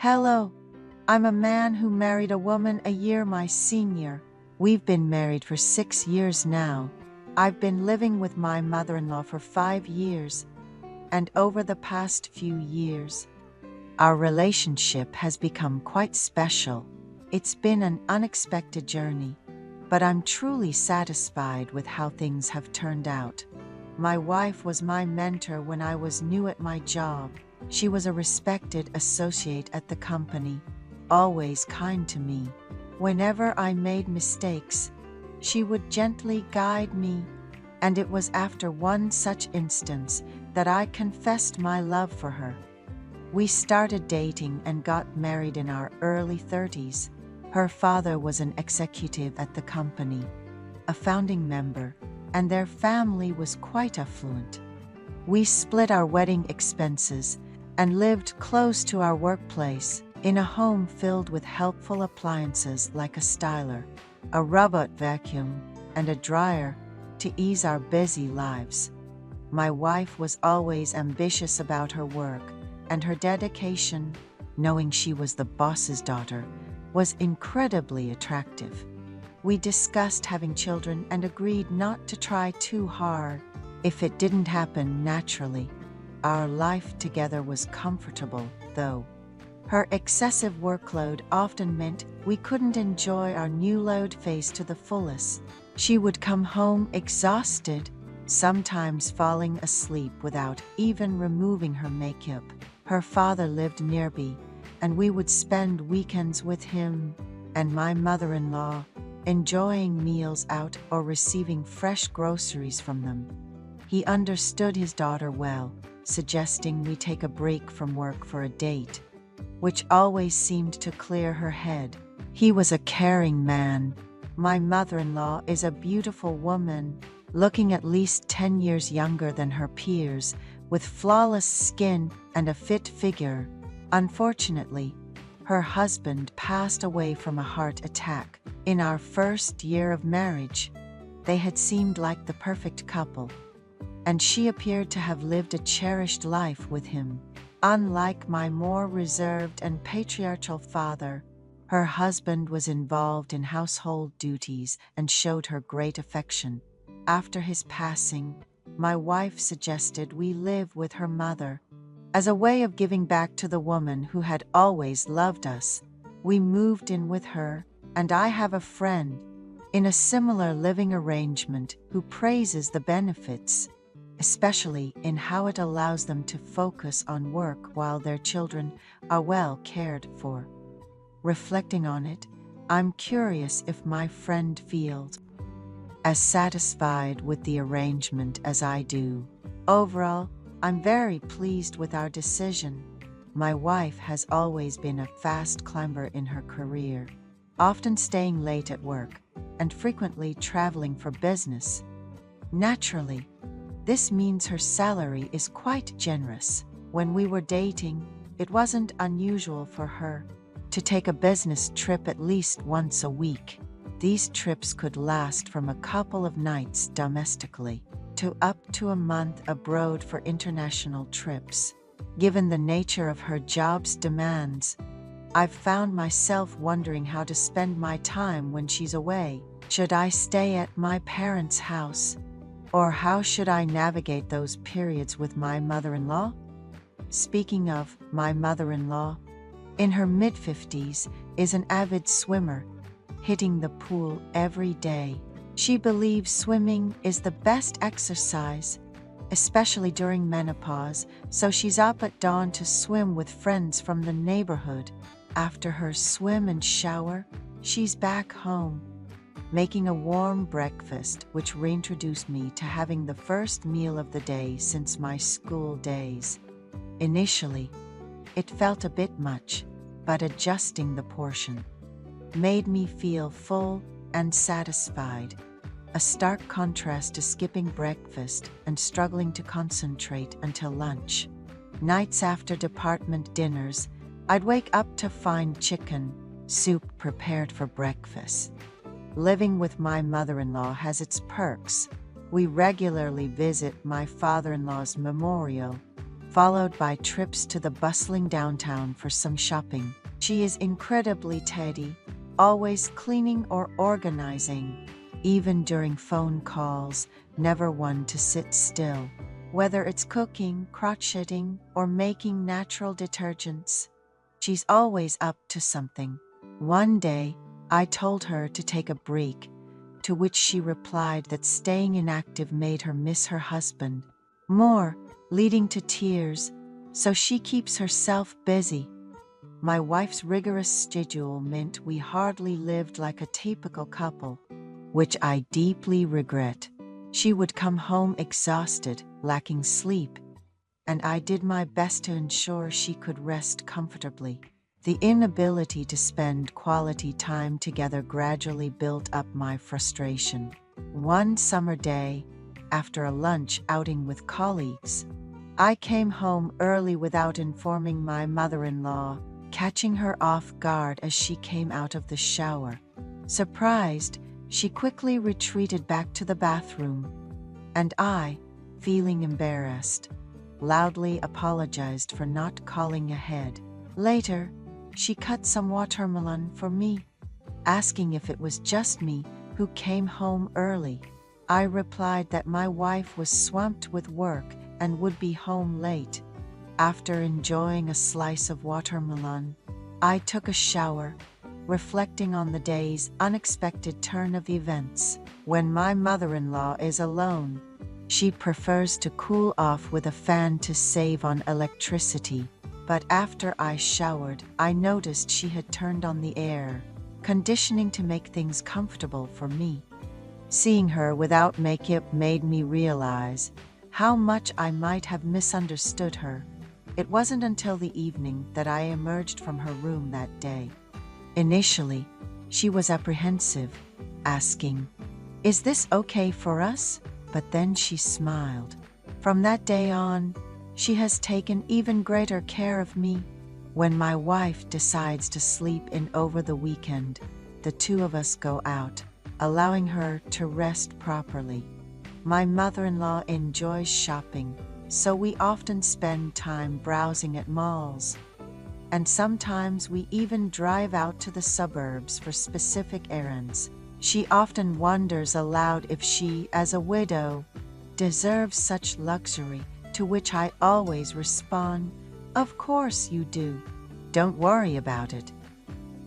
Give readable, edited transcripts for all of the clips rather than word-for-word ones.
Hello, I'm a man who married a woman a year my senior. We've been married for 6 years now. I've been living with my mother-in-law for 5 years, and over the past few years, our relationship has become quite special. It's been an unexpected journey, but I'm truly satisfied with how things have turned out. My wife was my mentor when I was new at my job. She was a respected associate at the company, always kind to me. Whenever I made mistakes, she would gently guide me, and it was after one such instance that I confessed my love for her. We started dating and got married in our early 30s. Her father was an executive at the company, a founding member, and their family was quite affluent. We split our wedding expenses and lived close to our workplace in a home filled with helpful appliances like a styler, a robot vacuum, and a dryer to ease our busy lives. My wife was always ambitious about her work, and her dedication, knowing she was the boss's daughter, was incredibly attractive. We discussed having children and agreed not to try too hard. If it didn't happen naturally, our life together was comfortable, though. Her excessive workload often meant we couldn't enjoy our newlywed phase to the fullest. She would come home exhausted, sometimes falling asleep without even removing her makeup. Her father lived nearby, and we would spend weekends with him and my mother-in-law, enjoying meals out or receiving fresh groceries from them. He understood his daughter well, suggesting we take a break from work for a date, which always seemed to clear her head. He was a caring man. My mother-in-law is a beautiful woman, looking at least 10 years younger than her peers, with flawless skin and a fit figure. Unfortunately, her husband passed away from a heart attack in our first year of marriage. They had seemed like the perfect couple, and she appeared to have lived a cherished life with him. Unlike my more reserved and patriarchal father, her husband was involved in household duties and showed her great affection. After his passing, my wife suggested we live with her mother. As a way of giving back to the woman who had always loved us, we moved in with her, and I have a friend in a similar living arrangement who praises the benefits, especially in how it allows them to focus on work while their children are well cared for. Reflecting on it, I'm curious if my friend feels as satisfied with the arrangement as I do. Overall, I'm very pleased with our decision. My wife has always been a fast climber in her career, often staying late at work and frequently traveling for business. Naturally, this means her salary is quite generous. When we were dating, it wasn't unusual for her to take a business trip at least once a week. These trips could last from a couple of nights domestically to up to a month abroad for international trips. Given the nature of her job's demands, I've found myself wondering how to spend my time when she's away. Should I stay at my parents' house? Or how should I navigate those periods with my mother-in-law? Speaking of my mother-in-law, in her mid-50s, is an avid swimmer, hitting the pool every day. She believes swimming is the best exercise, especially during menopause, so she's up at dawn to swim with friends from the neighborhood. After her swim and shower, she's back home, making a warm breakfast, which reintroduced me to having the first meal of the day since my school days. Initially, it felt a bit much, but adjusting the portion made me feel full and satisfied, a stark contrast to skipping breakfast and struggling to concentrate until lunch. Nights after department dinners, I'd wake up to find chicken soup prepared for breakfast. Living with my mother-in-law has its perks. We regularly visit my father-in-law's memorial, followed by trips to the bustling downtown for some shopping. She is incredibly tidy, always cleaning or organizing, even during phone calls, never one to sit still. Whether it's cooking, crocheting, or making natural detergents, she's always up to something. One day, I told her to take a break, to which she replied that staying inactive made her miss her husband more, leading to tears, so she keeps herself busy. My wife's rigorous schedule meant we hardly lived like a typical couple, which I deeply regret. She would come home exhausted, lacking sleep, and I did my best to ensure she could rest comfortably. The inability to spend quality time together gradually built up my frustration. One summer day, after a lunch outing with colleagues, I came home early without informing my mother-in-law, catching her off guard as she came out of the shower. Surprised, she quickly retreated back to the bathroom, and I, feeling embarrassed, loudly apologized for not calling ahead. Later, she cut some watermelon for me, asking if it was just me who came home early. I replied that my wife was swamped with work and would be home late. After enjoying a slice of watermelon, I took a shower, reflecting on the day's unexpected turn of events. When my mother-in-law is alone, she prefers to cool off with a fan to save on electricity. But after I showered, I noticed she had turned on the air conditioning to make things comfortable for me. Seeing her without makeup made me realize how much I might have misunderstood her. It wasn't until the evening that I emerged from her room that day. Initially, she was apprehensive, asking, "Is this okay for us?" But then she smiled. From that day on, she has taken even greater care of me. When my wife decides to sleep in over the weekend, the two of us go out, allowing her to rest properly. My mother-in-law enjoys shopping, so we often spend time browsing at malls. And sometimes we even drive out to the suburbs for specific errands. She often wonders aloud if she, as a widow, deserves such luxury, to which I always respond, "Of course you do. Don't worry about it."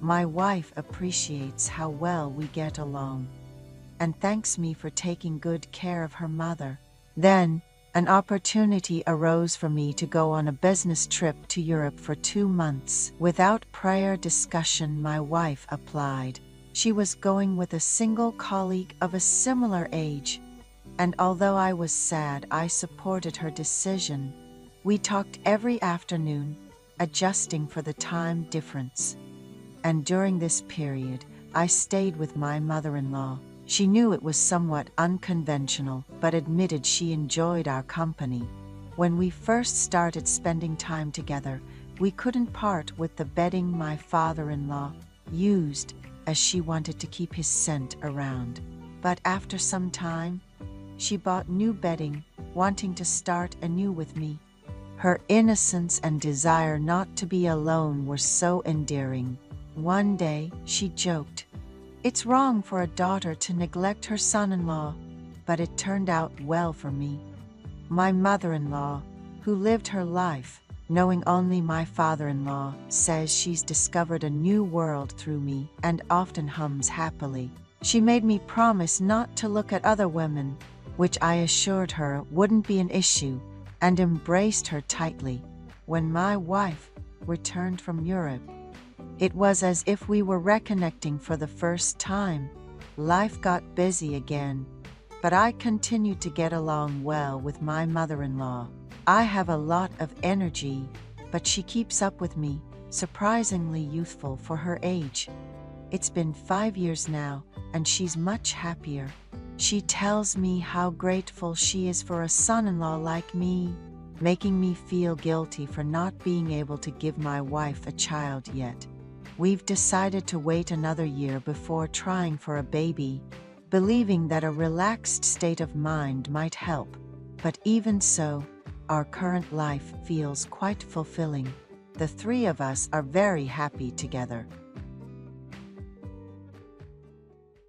My wife appreciates how well we get along and thanks me for taking good care of her mother. Then, an opportunity arose for me to go on a business trip to Europe for 2 months. Without prior discussion, my wife applied. She was going with a single colleague of a similar age, and although I was sad, I supported her decision. We talked every afternoon, adjusting for the time difference. And during this period, I stayed with my mother-in-law. She knew it was somewhat unconventional, but admitted she enjoyed our company. When we first started spending time together, we couldn't part with the bedding my father-in-law used, as she wanted to keep his scent around. But after some time, she bought new bedding, wanting to start anew with me. Her innocence and desire not to be alone were so endearing. One day, she joked, "It's wrong for a daughter to neglect her son-in-law," but it turned out well for me. My mother-in-law, who lived her life, knowing only my father-in-law, says she's discovered a new world through me and often hums happily. She made me promise not to look at other women, which I assured her wouldn't be an issue, and embraced her tightly. When my wife returned from Europe, it was as if we were reconnecting for the first time. Life got busy again, but I continued to get along well with my mother-in-law. I have a lot of energy, but she keeps up with me, surprisingly youthful for her age. It's been 5 years now, and she's much happier. She tells me how grateful she is for a son-in-law like me, making me feel guilty for not being able to give my wife a child yet. We've decided to wait another year before trying for a baby, believing that a relaxed state of mind might help. But even so, Our current life feels quite fulfilling. The three of us are very happy together.